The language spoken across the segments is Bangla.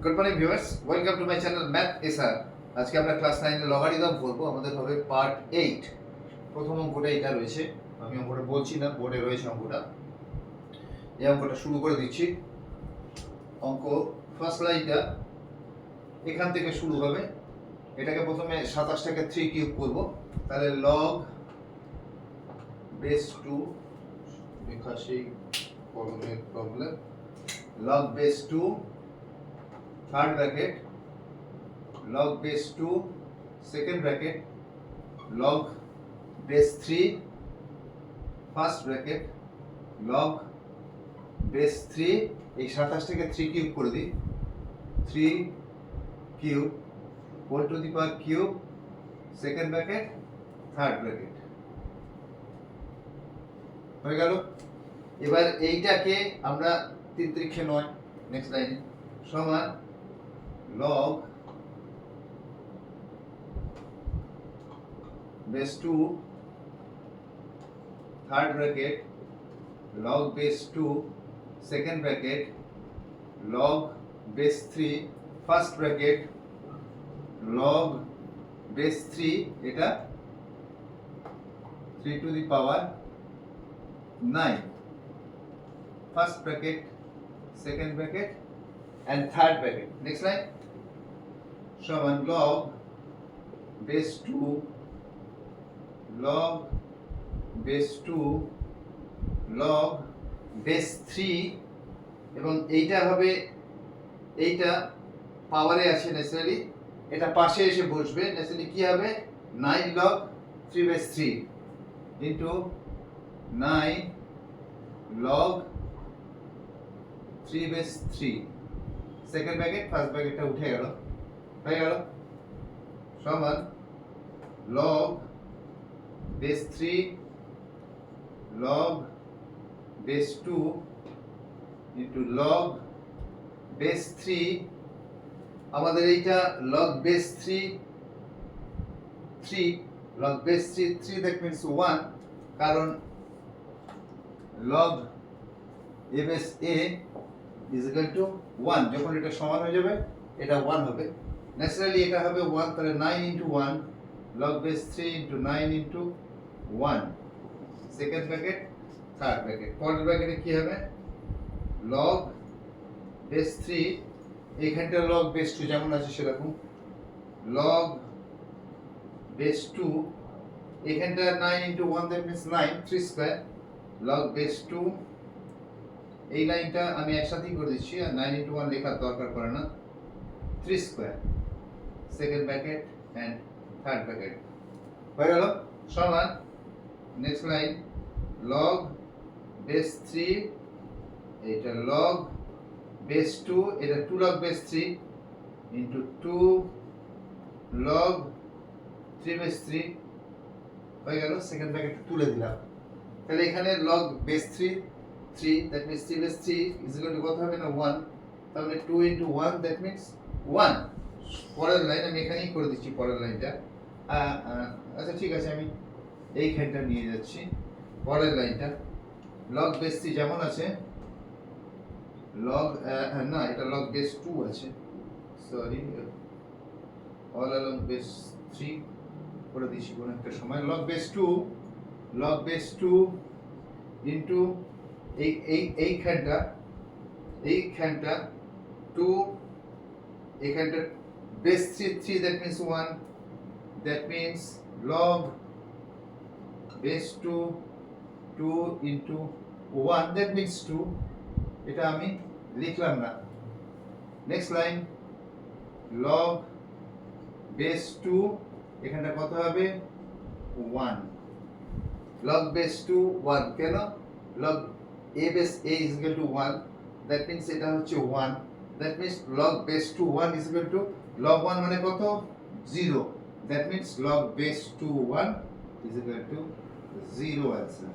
Good morning viewers, welcome to my channel math SR. আজকে আমরা ক্লাস 9 এর লগারিদম করব। আমাদের হবে পার্ট 8। প্রথম অঙ্কটা এটা রয়েছে, আমি অঙ্কটা বলছি না, বোর্ডে রয়েছে অঙ্কটা। এই অঙ্কটা শুরু করে দিচ্ছি। অঙ্ক ফার্স্ট লাইনটা এখান থেকে শুরু হবে। এটাকে প্রথমে 27টাকে 3 কিউব করব। তাহলে লগ বেস 2, লেখা সেই কলমের problem, log base 2 third bracket, log base 2 second bracket, log base 3 first bracket, log base 3 এই 27টাকে 3 কিউব করে দিই, 3 cube whole to the power cube second bracket third bracket হয়ে গেল। এবার এইটাকে আমরা 3 3 9 নেক্সট লাইনে সমান log base 2 third bracket, log base 2 second bracket, log base 3 first bracket, log base 3 এটা 3 to the power 9 first bracket, second bracket and third bracket. Next line সমান log base 2 log base 2 log base 3 এবং এইটা হবে, এইটা পাওয়ারে আছে ন্যাচারালি, এটা পাশে এসে বসবে ন্যাচারালি। কি হবে 9 log 3 base 3 into 9 log 3 base 3 second bracket first ব্র্যাকেটটা উঠে গেল, হয়ে গেল সমান log base 3 log base 2 into log base 3। আমাদের এইটা log base 3 log base 3 that means 1, কারণ log a base a is equal to 1, যখন এটা সমান হয়ে যাবে এটা 1 হবে ন্যাচারালি, এটা হবে 1, তাহলে 9 into 1 log base 3 into 9 into 1 second bracket third bracket. পরের ব্র্যাকেটে কি হবে log base 3, এইখানটা log base 2 যেমন আছে সেরকম, log base 2 এইখানটা 9 into 1 that means 9 3 square, log base 2 এই লাইনটা আমি একসাথেই করে দিচ্ছি, আর 9 into 1 লেখার দরকার পড়ে না, 3 square second bracket and third bracket হয়ে গেল সমান নেক্সট লাইন log base 3 এটা log base 2 এটা 2 log base 3 into 2 log 3 base 3 হয়ে গেল। সেকেন্ড ব্র্যাকেট তুলে দিলাম, তাহলে এখানে log base 3 that means 3 base 3 is equal to কত হবে না 1, তাহলে 2 into 1 that means 1। পরের লাইন আমি এখানেই করে দিচ্ছি, পরের লাইনটা আচ্ছা ঠিক আছে, আমি এইখানটা নিয়ে যাচ্ছি। পরের লাইনটা log base 3 যেমন আছে, log না এটা log base 2 আছে, সরি all along base 3 করে দিয়েছি কোন একটা সময়, log base 2 into এইখানটা 2 এইখানটা base 3 that means 1, that means log base 2 into 1 that means 2, এটা আমি লিখলাম না। নেক্সট লাইন log base 2 এখানটা কত হবে 1, log base 2 1 কেন, log a base a is equal to 1 that means এটা হচ্ছে 1, that means log base 2 1 is equal to log 1 মানে কত 0, that means log base 2 1 is equal to 0 answer.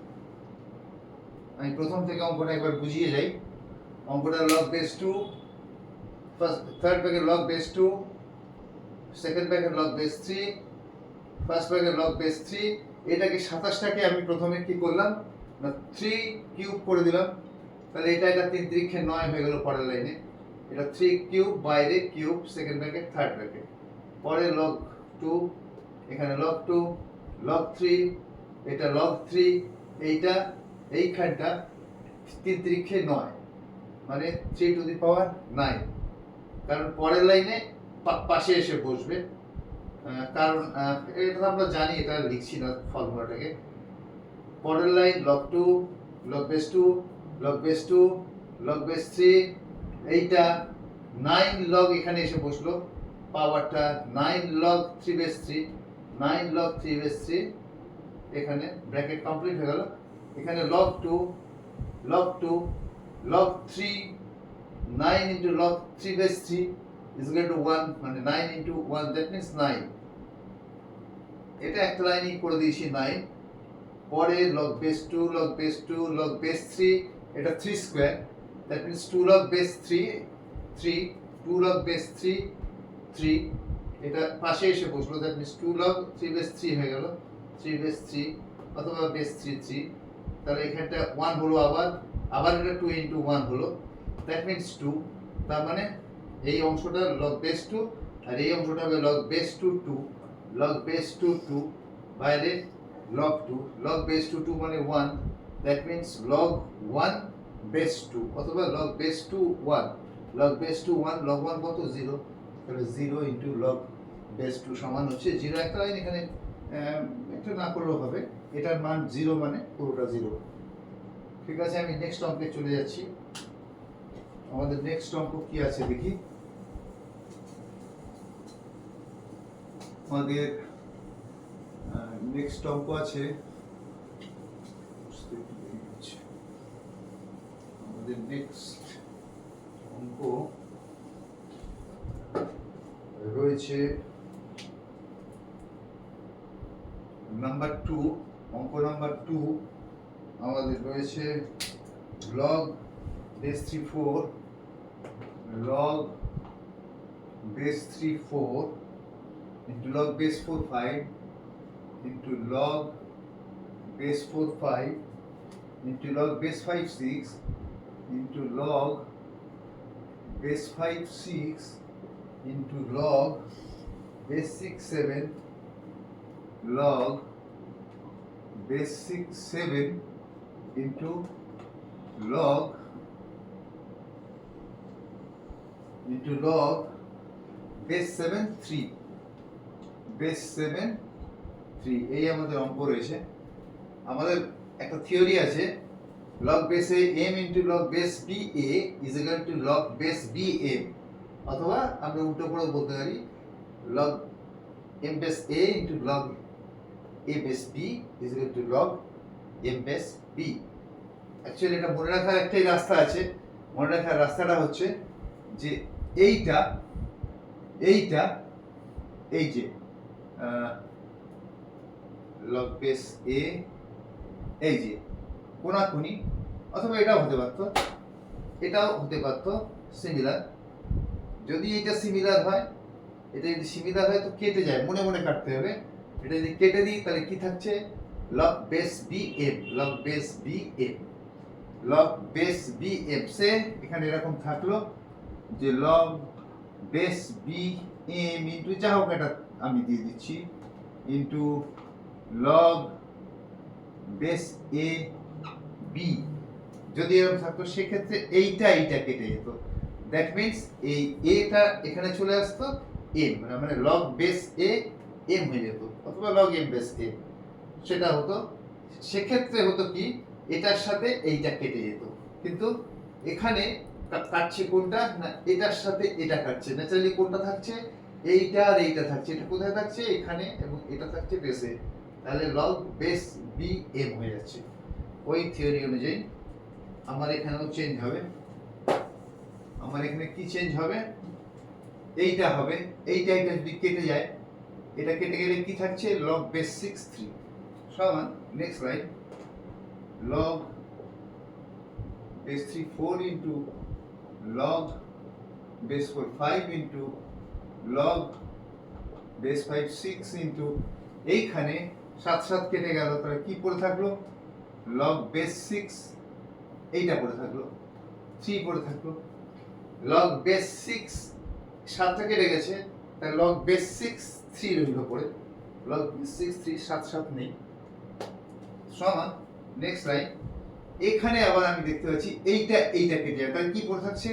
আমি প্রথম থেকে অঙ্কটা একবার বুঝিয়ে যাই। অঙ্কটা log base 2 first third bracket log base 2 second bracket log base 3 first bracket log base 3, এটাকে 27টাকে আমি প্রথমে কি করলাম না 3 কিউব করে দিলাম, তাহলে এটা 3 3 9 হয়ে গেল পরের লাইনে। এটা 3 কিউব, বাইরে cube, second bracket third bracket, পরে log 2, এখানে log 2, log 3, এটা log 3, এইটা এইখানটা 3 3 9, মানে 3 টু দি পাওয়ার 9, কারণ পরের লাইনে পাশে এসে বসবে, কারণ এটা আমরা জানি, এটা লিখছি না ফর্মুলাটাকে। পরের line log 2, log base 2, log base 2, log base 3, এইটা 9 log এখানে এসে বসলো, পাওয়ারটা 9 log 3 base 3, 9 log 3 base 3, এখানে ব্র্যাকেট কমপ্লিট হয়ে গেল। এখানে log 2, log 2, log 3, 9 into log 3 base 3 is equal to 1, মানে 9 into 1, that means 9, এটা একটা লাইনই করে দিয়েছি 9। পরে log base 2, log base 2, log base 3, এটা 3 square, that means 2 log base 3, 3, 2 log base 3, 3, এটা পাশে এসে বসলো, that means 2 log 3 base 3 হয়ে গেল, 3 base 3 অথবা base 3 3, তাহলে এখানটা 1 হলো, আবার এটা 2 into 1 হলো, that means 2, তার মানে এই অংশটা log base 2 আর এই অংশটা হবে log base 2 2, log base 2 2, বাইরে log 2, log base 2 2 মানে 1, that means log 1 base 2 অথবা log base 2 1, log base 2 1, log 1 কত 0, তাহলে 0 into log base 2 সমান হচ্ছে 0। একটা লাইন এখানে একটু না করলেও হবে, এটার মান 0 মানে পুরোটা 0। ঠিক আছে, আমি নেক্সট অঙ্কে চলে যাচ্ছি। আমাদের নেক্সট অঙ্ক কি আছে দেখি। আমাদের নেক্সট অঙ্ক আছে, আমাদের নেক্সট অঙ্ক রয়েছে নাম্বার 2, অঙ্ক নাম্বার 2 আমাদের রয়েছে log base 3 4, log base 3 4 into log base 4 5 into log base 4 5 into log base 5 6 into log base 5 6 into log base 6 7 log base 6 7 into log base 7 3, base 7 3, এই আমাদের অঙ্ক রয়েছে। আমাদের একটা থিওরি আছে, log base a m into log base b a is equal to log base b m, অথবা আমরা উল্টো করে বলতে পারি log m base a into log a base b is equal to log m base b। Actually এটা মনে রাখার একটাই রাস্তা আছে, মনে রাখার রাস্তাটা হচ্ছে যে এইটা এই যে log base a, এই যে কোনাকুনি, অথবা এটাও হতে পারতো সিমিলার। যদি এটা সিমিলার হয়, এটা যদি সিমিলার হয় তো কেটে যায়, মনে মনে কাটতে হবে। এটা যদি কেটে দিই তাহলে কি থাকছে, log base bm, log base bm, log base bm, সে এখানে এরকম থাকলো যে log base bm ইনটু যা হোক এটা আমি দিয়ে দিচ্ছি, into log base a b। যদি এরকম থাকতো সেক্ষেত্রে এইটা কেটে যেত, দ্যাট মিন্স এই এটা এখানে চলে আসতো m, মানে log base a m হয়ে যেত, অথবা log m base a, সেটা হতো। সেক্ষেত্রে হতো কি, এটার সাথে এইটা কেটে যেত, কিন্তু এখানে কাটছে কোনটা না, এটার সাথে এটা কাটছে। ন্যাচারালি কোনটা থাকছে, এইটা আর এইটা থাকছে। এটা কোথায় থাকছে, এখানে, এবং এটা থাকছে বেসে, তাহলে log base bm হয়ে যাচ্ছে। ওই থিওরি অনুযায়ী আমার এখানেও চেঞ্জ হবে। আমার এখানে কি চেঞ্জ হবে, এইটা হবে, এইটা যদি কেটে যায়, এটা কেটে গেলে কি থাকছে, log base 6 3 সমান, next line, log base 3 4 into log base 4 5 into log base 5 6 into, এইখানে 7 7 কেটে গেল, তাহলে কি পড়ে থাকলো, log base 6, এইটা পড়ে থাকলো, 3 পড়ে থাকলো, লগ বেস 6 7টা কেটে গেছে, তাই লগ বেস 6 3 রইল পড়ে, লগ বেস 6 3 7 7 নেই, সমান নেক্সট লাইন। এখানে আবার আমি দেখতে পাচ্ছি এইটা কেটে যাবে, তাহলে কি পড়ে থাকছে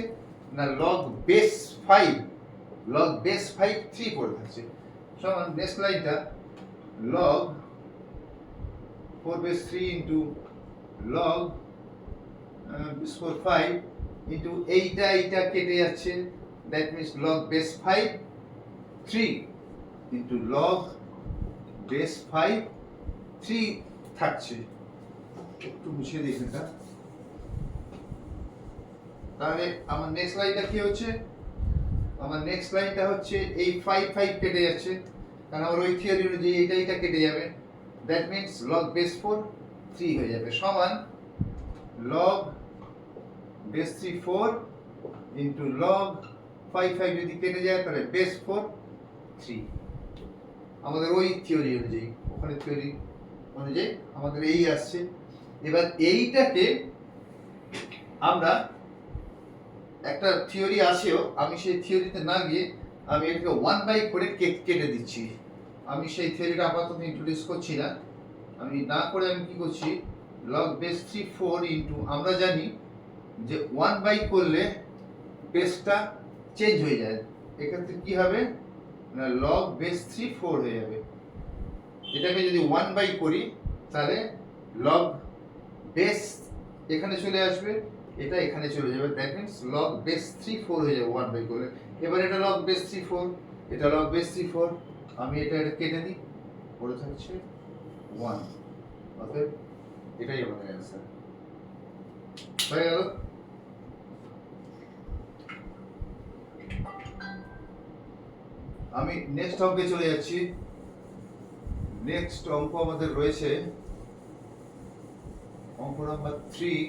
না লগ বেস 5, লগ বেস 5 3 পড়ে থাকছে, সমান নেক্সট লাইনটা log 4 base 3 into log base 4 5 into এইটা কেটে যাচ্ছে, that means log base 5 3 into log base 5 3 থাকছে। একটু মুছিয়ে দিই এটা, তাহলে আমার নেক্সট লাইনটা কি হচ্ছে, আমার নেক্সট লাইনটা হচ্ছে এই 5 5 কেটে যাচ্ছে, কারণ আমার ওই থিওরি অনুযায়ী এইটা কেটে যাবে, দ্যাট মিন্স লগ বেস 4 3 হয়ে যাবে, সমান লগ বেস 3 4 ইনটু লগ 5 5 যদি কেটে যায় তাহলে বেস 4 3, আমাদের ওই থিওরি অনুযায়ী, ওখানে থিওরি অনুযায়ী আমাদের এই আসছে। এবার এইটাকে আমরা একটা থিওরি আসেও, আমি সেই থিওরিতে না গিয়ে আমি এটাকে 1 করে কেটে দিচ্ছি, আমি সেই থিওরিটা আপাতত ইন্ট্রোডিউস করছি না, আমি না করে আমি কি করছি লগ বেস 3 4 ইনটু, আমরা জানি যে 1 করলে বেসটা চেঞ্জ হয়ে যায়, এক্ষেত্রে কি হবে না লগ বেস 3 4 হয়ে যাবে, এটাকে যদি 1 করি তাহলে লগ বেস এখানে চলে আসবে, এটা এখানে চলে যাবে, দ্যাট মিন্স লগ বেস 3 4 হয়ে যাবে 1 করলে। এবার এটা লগ বেস 3 4, এটা লগ বেস 3 4, আমি এটা কেটে দিই, পড়ে থাকছে 1, অতএব এটাই আমাদের অ্যান্সার হয়ে গেল। আমি নেক্সট অঙ্কে চলে যাচ্ছি। নেক্সট অঙ্ক আমাদের রয়েছে অঙ্ক নাম্বার 3,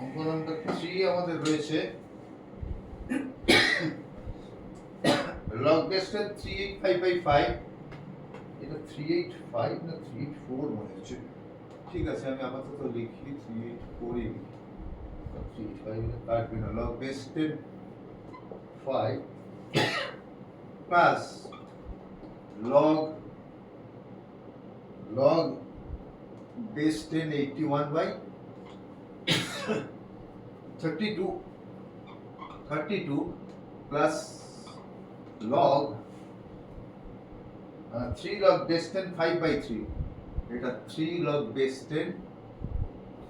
অঙ্ক নাম্বার 3 আমাদের রয়েছে লগ বেস 3855, এটা 385 না 384 মনে হচ্ছে, ঠিক আছে আমি আপাতত লিখি 384 ই লিখি, 385 কাটবে না, log base 5 plus log base 10 81 by 32 plus log 3 log base 10 5 by 3, এটা 3 log base 10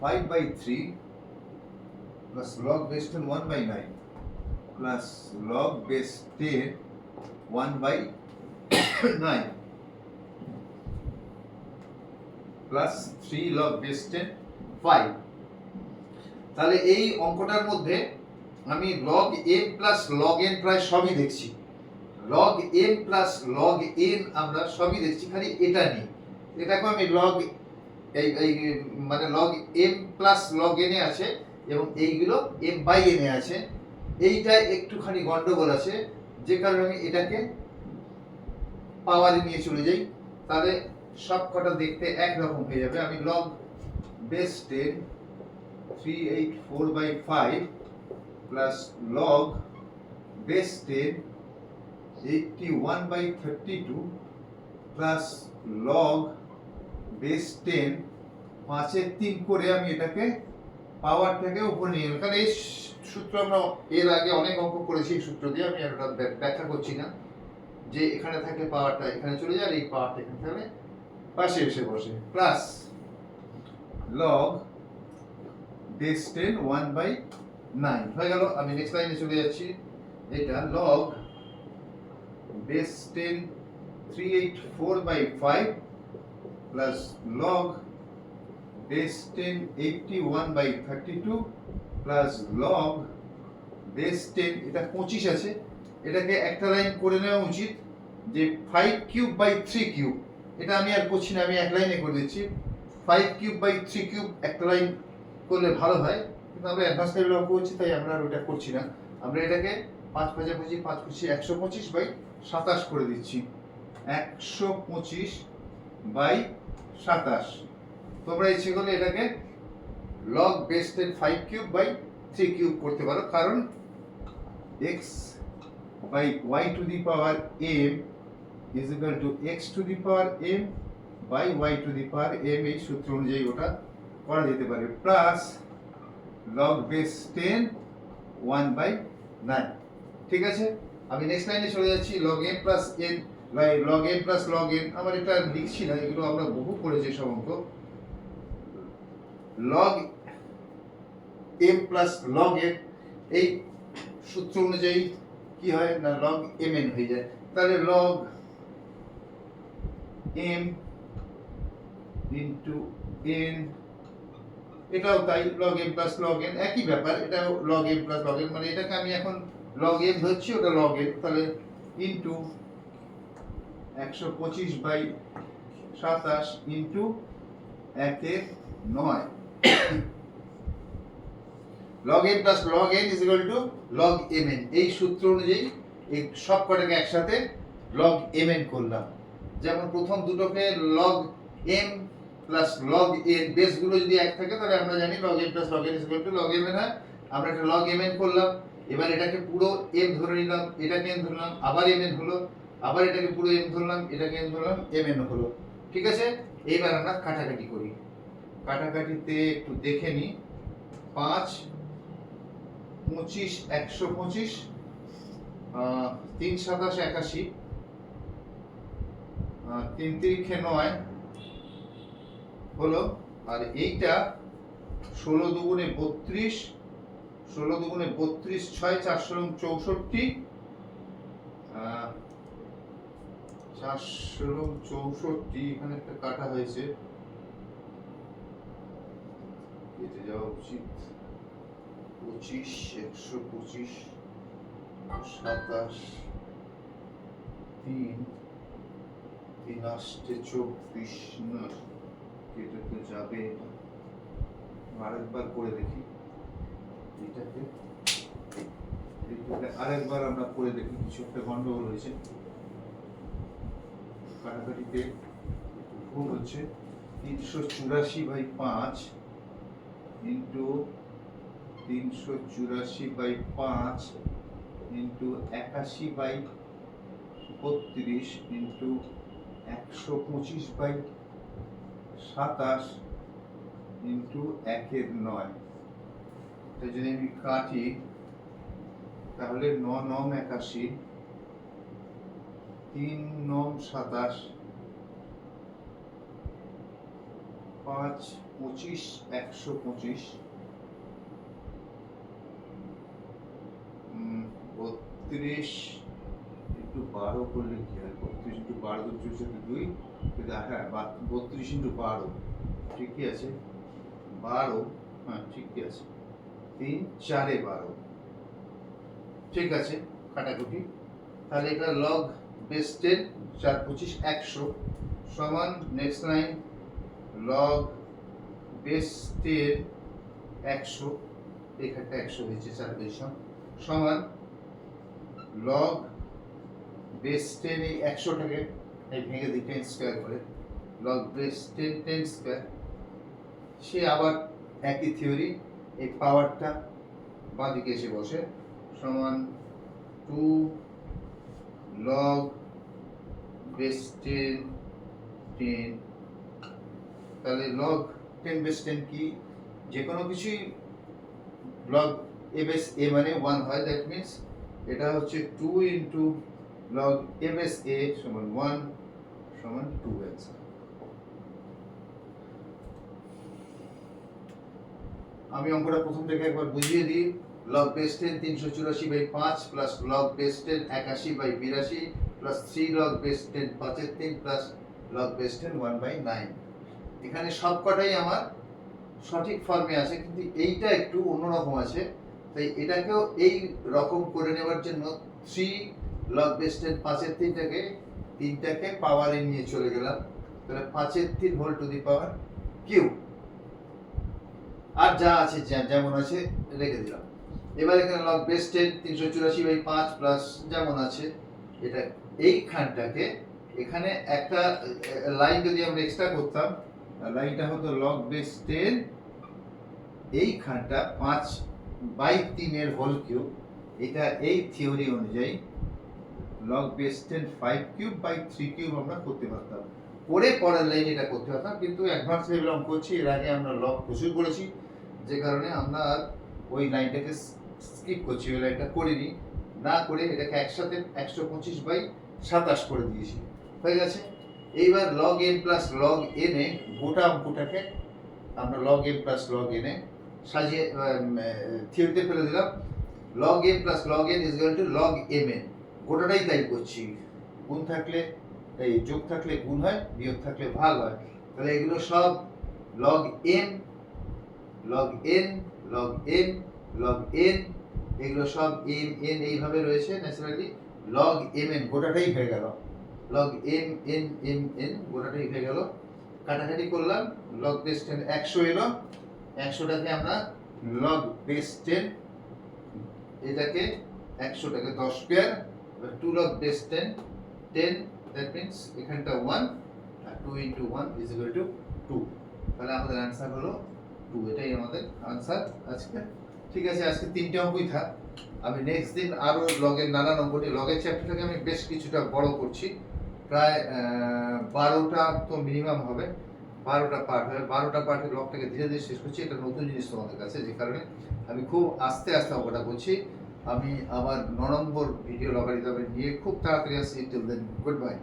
5 by 3 plus log base 10 1 by 9 plus log base 10 1 by 9 plus 3 log base 10 5, তাহলে এই অঙ্কটার মধ্যে আমি log m plus log n প্রায় সবই দেখছি, log m plus log n আমরা সবই দেখছি, খালি এটা নেই, এটাকে আমি log এই মানে log m plus log n এ আছে এবং এইগুলো m বাই n এ আছে, এইটা একটুখানি গন্ডগোল আছে, যে কারণে আমি এটাকে পাওয়ারে নিয়ে চলে যাই, তাহলে সব কটা দেখতে একরকম হয়ে যাবে। আমি log base 10 384 by 5 plus log base 10 81 by 32 plus log base 10 5 এর 3 করে আমি এটাকে পাওয়ারটাকে উপরে নিয়ে নেব, কারণ এই সূত্র আমরা এর আগে অনেক অঙ্ক করেছি এই সূত্র দিয়ে, আমি এটা ব্যাখ্যা করছি না, যে এখানে থাকলে পাওয়ারটা এখানে চলে যায় আর এই পাওয়ারটা এখানে থাকলে পাশে এসে বসে, প্লাস লগ বেস 10 1 বাই 9 হয়ে গেল। আমি নেক্সট লাইনে চলে যাচ্ছি, এটা log base 10 384 by 5 plus log base 10 81 by 32 plus log base 10, এটা 25 আছে, এটাকে একটা লাইন করে নেওয়া উচিত যে 5 কিউব বাই 3 কিউব, এটা আমি আর করছি না, আমি এক লাইনে করে দিচ্ছি, 5 কিউব বাই 3 কিউব একটা লাইন করলে ভালো হয়, কিন্তু আমরা অ্যাডভান্স লেভেলে অঙ্ক করছি তাই আমরা আর ওটা করছি না, আমরা এটাকে 5 5 25 5 25 125 বাই 27 করে দিচ্ছি, 125 বাই 27, তোমরা ইচ্ছে করলে এটাকে log base 10 5 cube by three cube করতে পারো, কারণ x by y to the power m is equal to x to the power m by y to the power m, এই সূত্র অনুযায়ী ওটা করা যেতে পারে, প্লাস log বেস 10 1 বাই 9। ঠিক আছে, আমি নেক্সট লাইনে চলে যাচ্ছি। log m plus n by log m plus log n, আমার এটা লিখছি না, এগুলো আমরা বহু করেছি সব অঙ্ক। log m plus log n, এই সূত্র অনুযায়ী কি হয় না log mn হয়ে যায়, তাহলে log m ইনটু n, এটাও তাই log m plus log n একই ব্যাপার, এটাও log m plus log n, মানে এটাকে আমি এখন log m ধরছি, ওটা log n, তাহলে into 125 by 27 into 1/9। log m plus log n is equal to log mn, এই সূত্র অনুযায়ী এই সব কটাকে একসাথে log mn করলাম। যেমন প্রথম দুটোকে log m plus log n, বেসগুলো যদি এক থাকে তাহলে আমরা জানি log m plus log n is equal to log mn হয়, আমরা এটা log mn করলাম। এবার এটাকে পুরো m ধরে নিলাম, এটাকে n ধরলাম, আবার mn হলো, আবার এটাকে পুরো m ধরলাম, এটাকে n ধরলাম, mn হলো। ঠিক আছে, এইবার আমরা কাটাকাটি করি। কাটাকাটিতে একটু দেখে নি, 5 25 125 3 27 81 3 3 9 হলো, আর এইটা 16 দুগুণে 32, 16 দুগুণে 32, 6 464, 464, এখানে একটা কাটা হয়েছে, কেটে যাওয়া উচিত, 25 125 27 3 3 8 24, না কেটে তো যাবে, আরেকবার করে দেখি, এটাকে আরেকবার আমরা করে দেখি, কিছু একটা গন্ডগোল হয়েছে, কাটাকাটিতে ভুল হচ্ছে। 384 by 5 into 384 by 5 into 81 by 32 into 125 by 27 into 1/9। এটা যদি আমি কাটি তাহলে 9 9 81, 3 9 27, 5 25 125, 32 ইন্টু 12 করলে কি হয়, 32 ইন্টু 12 2 হ্যাঁ 32 ইন্টু 12, ঠিকই আছে, 12, হ্যাঁ ঠিকই আছে, 3 4 12, ঠিক আছে কাটাকুটি। তাহলে এটা log বেস 10 4 25 100 সমান, নেক্সট লাইন log বেস 10 100, এখানটা 100 হয়েছে 4 পজিশন, সমান log বেস 10 এই 100টাকে এই ভেঙে দিই 10 স্কয়ার করে, log বেস 10 10 স্কয়ার, সে আবার একই থিওরি, এই পাওয়ারটা বাঁদিকে এসে বসে, সমান 2 log বেস 10 10, তাহলে log 10 বেস 10 কি, যে কোনো কিছুই log a বেস a মানে 1 হয়, দ্যাট মিন্স এটা হচ্ছে 2 into log a base a সমান 1 সমান 2 অ্যান্সার। আমি অঙ্কটা প্রথম থেকে একবার বুঝিয়ে দিই। log base 10 384 by 5 plus log base 10 81 by 82 plus 3 log base 10 5 এর 3 প্লাস log বেস 10 1 বাই 9। এখানে সবকটাই আমার সঠিক ফর্মে আছে, কিন্তু এইটা একটু অন্যরকম আছে, তাই এটাকেও এই রকম করে নেওয়ার জন্য 3 log বেস 10 5 এর 3টাকে পাওয়ারে নিয়ে চলে গেলাম, তাহলে 5 এর 3 whole to the power cube, আর যা আছে যেমন আছে রেখে দিলাম। এবার এখানে log বেস 10 384 বাই 5 প্লাস যেমন আছে, এটা এইখানটাকে এখানে একটা লাইন যদি আমরা এক্সট্রা করতাম, লাইনটা হতো log বেস 10, এইখানটা 5 বাই 3 এর হোল কিউব, এটা এই থিওরি অনুযায়ী log base 10 5 cube by 3 cube আমরা করতে পারতাম, করে পরের লাইন এটা করতে পারতাম, কিন্তু অ্যাডভান্স লেভেল অঙ্ক করছি, এর আগে আমরা লগ প্রচুর করেছি, যে কারণে আমরা আর ওই লাইনটাকে স্কিপ করছি, ওই লাইনটা করিনি, না করে এটাকে একসাথে 125 বাই 27 করে দিয়েছি, হয়ে গেছে। এইবার log M plus log N এ গোটা অঙ্কটাকে আমরা log M plus log N এ সাজিয়ে থিওরিতে ফেলে দিলাম। Log M plus log N is equal to log M N, গোটাটাই তাই করছি, গুণ থাকলে এই যোগ থাকলে গুণ হয়, বিয়োগ থাকলে ভাগ হয়, তাহলে এগুলো সব log M log N log M log N, এগুলো সব এম এন এইভাবে রয়েছে ন্যাচারালি, লগ এম এন গোটাটাই হয়ে গেল, log M N M N গোটাটাই হয়ে গেল, কাটাকাটি করলাম, লগ বেস 10 100 এলো, 100টাকে আমরা লগ বেস 10, এটাকে 100টাকে 10 square, 2 log base 10 10, that means এখানটা 1 আর 2 ইনটু 1 ইজ ইকুয়াল টু 2, তাহলে আমাদের आंसर হলো 2, এটাই আমাদের आंसर আজকে। ঠিক আছে, আজকে তিনটে অঙ্কই থাক, আমি নেক্সট দিন আরো লগের নানান অঙ্ক নিয়ে, লগের চ্যাপ্টারটাকে আমি বেশ কিছুটা বড় করছি, প্রায় 12টা তো মিনিমাম হবে, 12টা পার্ট হবে, 12টা পার্টের লগটাকে ধীরে ধীরে শেষ করছি, এটা নতুন জিনিস তোমাদের কাছে, যে কারণে আমি খুব আস্তে আস্তে অঙ্কটা করছি। আমি আমার 9 নম্বর ভিডিও লগারিদমে নিয়ে খুব তাড়াতাড়ি আসছি, টিল দেন গুড বাই।